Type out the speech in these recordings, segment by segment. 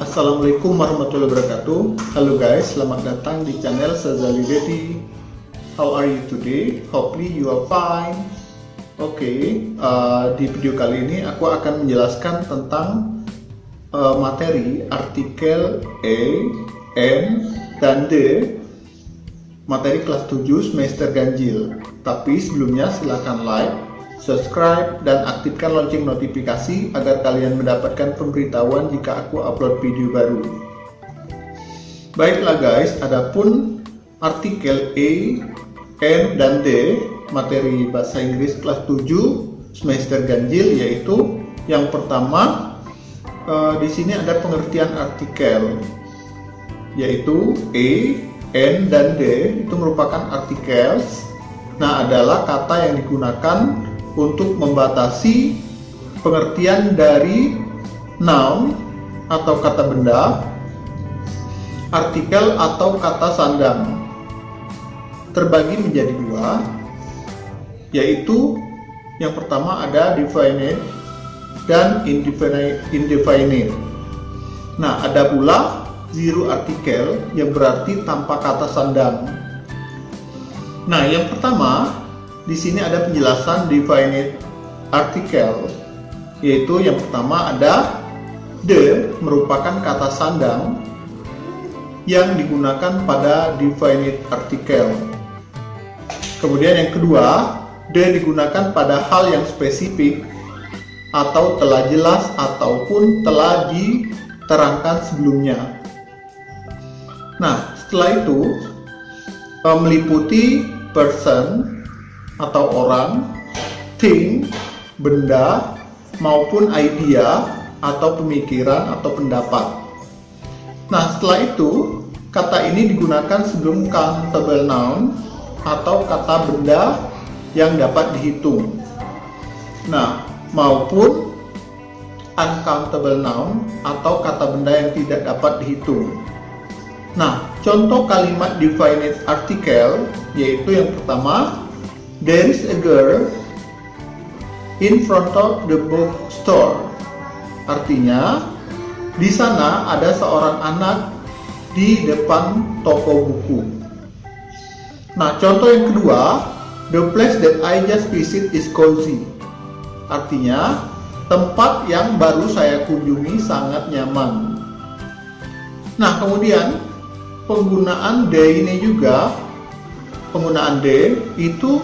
Assalamualaikum warahmatullahi wabarakatuh. Halo guys, selamat datang di channel Sazali Dedi. How are you today? Hopefully you are fine. Oke, di video kali ini aku akan menjelaskan tentang materi artikel E, N, dan D materi kelas 7 semester ganjil. Tapi sebelumnya silahkan like, subscribe, dan aktifkan lonceng notifikasi agar kalian mendapatkan pemberitahuan jika aku upload video baru. Baiklah guys, adapun artikel E, N, dan D materi bahasa Inggris kelas 7 semester ganjil, yaitu yang pertama di sini ada pengertian artikel, yaitu E, N, dan D itu merupakan artikel. Nah, adalah kata yang digunakan untuk membatasi pengertian dari noun atau kata benda, artikel atau kata sandang. Terbagi menjadi dua, yaitu yang pertama ada definite dan indefinite. Nah, ada pula zero artikel yang berarti tanpa kata sandang. Nah, yang pertama di sini ada penjelasan definite artikel, yaitu yang pertama ada the merupakan kata sandang yang digunakan pada definite artikel. Kemudian yang kedua, the digunakan pada hal yang spesifik atau telah jelas ataupun telah diterangkan sebelumnya. Nah, setelah itu meliputi person atau orang, thing, benda, maupun idea atau pemikiran atau pendapat. Nah, setelah itu kata ini digunakan sebelum countable noun atau kata benda yang dapat dihitung. Nah, maupun uncountable noun atau kata benda yang tidak dapat dihitung. Nah, contoh kalimat definite article yaitu yang pertama, there is a girl in front of the bookstore. Artinya, di sana ada seorang anak di depan toko buku. Nah, contoh yang kedua, the place that I just visit is cozy. Artinya, tempat yang baru saya kunjungi sangat nyaman. Nah, kemudian penggunaan D ini juga, penggunaan D itu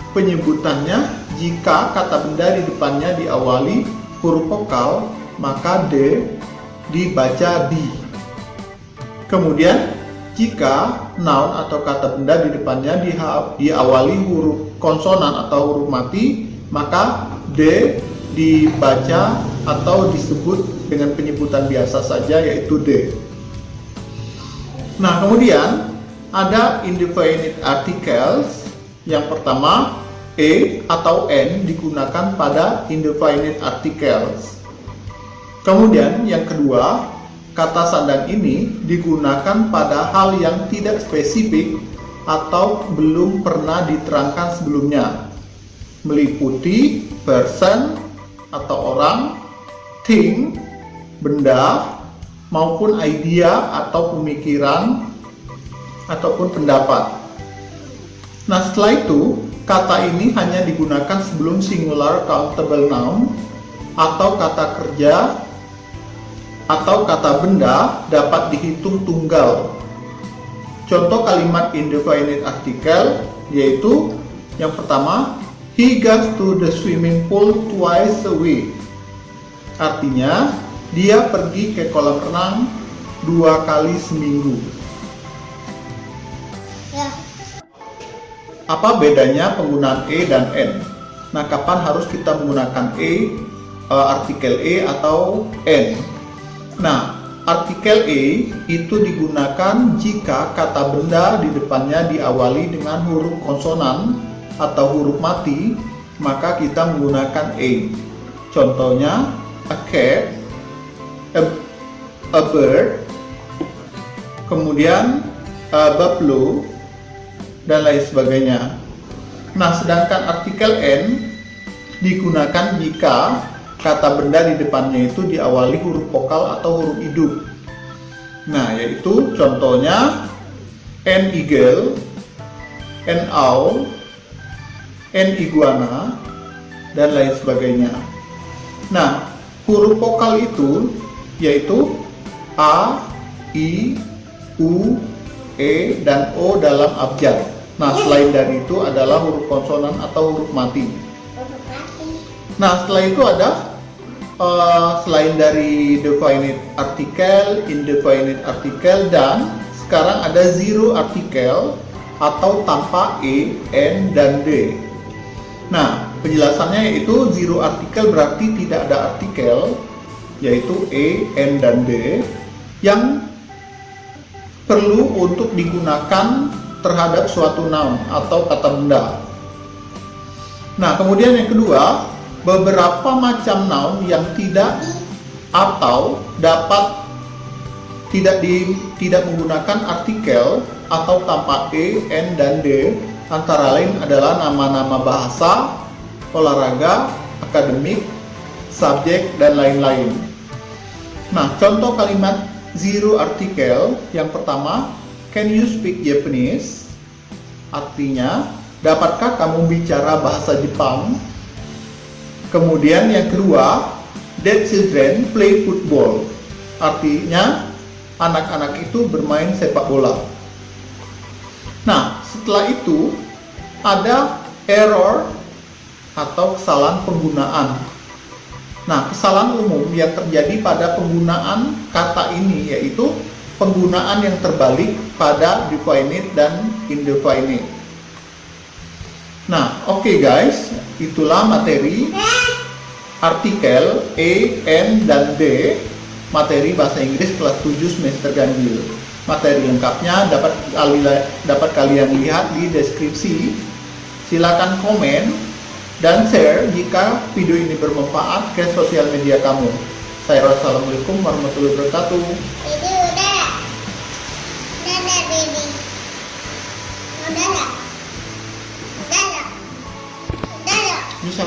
penyebutannya jika kata benda di depannya diawali huruf vokal, maka D dibaca D. Kemudian jika noun atau kata benda di depannya diawali huruf konsonan atau huruf mati, maka D dibaca atau disebut dengan penyebutan biasa saja, yaitu D. Nah, kemudian ada indefinite articles. Yang pertama, E atau N digunakan pada indefinite articles. Kemudian yang kedua, kata sandang ini digunakan pada hal yang tidak spesifik atau belum pernah diterangkan sebelumnya, meliputi person atau orang, thing, benda, maupun idea atau pemikiran ataupun pendapat. Nah, setelah itu kata ini hanya digunakan sebelum singular countable noun atau kata kerja atau kata benda dapat dihitung tunggal. Contoh kalimat indefinite article yaitu yang pertama, he goes to the swimming pool twice a week. Artinya, dia pergi ke kolam renang 2 kali seminggu. Apa bedanya penggunaan E dan N? Nah, kapan harus kita menggunakan artikel E atau N? Nah, artikel E itu digunakan jika kata benda di depannya diawali dengan huruf konsonan atau huruf mati, maka kita menggunakan E. Contohnya, a cat, a bird, kemudian a buffalo, dan lain sebagainya. Nah, sedangkan artikel N digunakan jika kata benda di depannya itu diawali huruf vokal atau huruf hidup. Nah, yaitu contohnya N eagle, N owl, N iguana, dan lain sebagainya. Nah, huruf vokal itu yaitu A, I, U, E, dan O dalam abjad. Nah, selain dari itu adalah huruf konsonan atau huruf mati. Nah, setelah itu ada selain dari definite article, indefinite article, dan sekarang ada zero article atau tanpa E, N, dan D. Nah, penjelasannya yaitu zero article berarti tidak ada artikel, yaitu E, N, dan D, yang perlu untuk digunakan terhadap suatu noun atau kata benda. Nah, kemudian yang kedua, beberapa macam noun yang tidak atau dapat tidak menggunakan artikel atau tanpa E, N, dan D, antara lain adalah nama-nama bahasa, olahraga, akademik, subjek, dan lain-lain. Nah, contoh kalimat zero article yang pertama, can you speak Japanese? Artinya, dapatkah kamu bicara bahasa Jepang? Kemudian yang kedua, the children play football. Artinya, anak-anak itu bermain sepak bola. Nah, setelah itu ada error atau kesalahan penggunaan. Nah, kesalahan umum yang terjadi pada penggunaan kata ini yaitu penggunaan yang terbalik pada definite dan indefinite. Nah, oke guys, itulah materi artikel E, N, dan D, materi bahasa Inggris kelas 7 semester ganjil. Materi lengkapnya dapat kalian lihat di deskripsi. Silakan komen dan share jika video ini bermanfaat ke sosial media kamu. Saya Wassalamualaikum warahmatullahi wabarakatuh. Ini udah. Udah, Bibi. Udah. Udah. Udah. Bisa.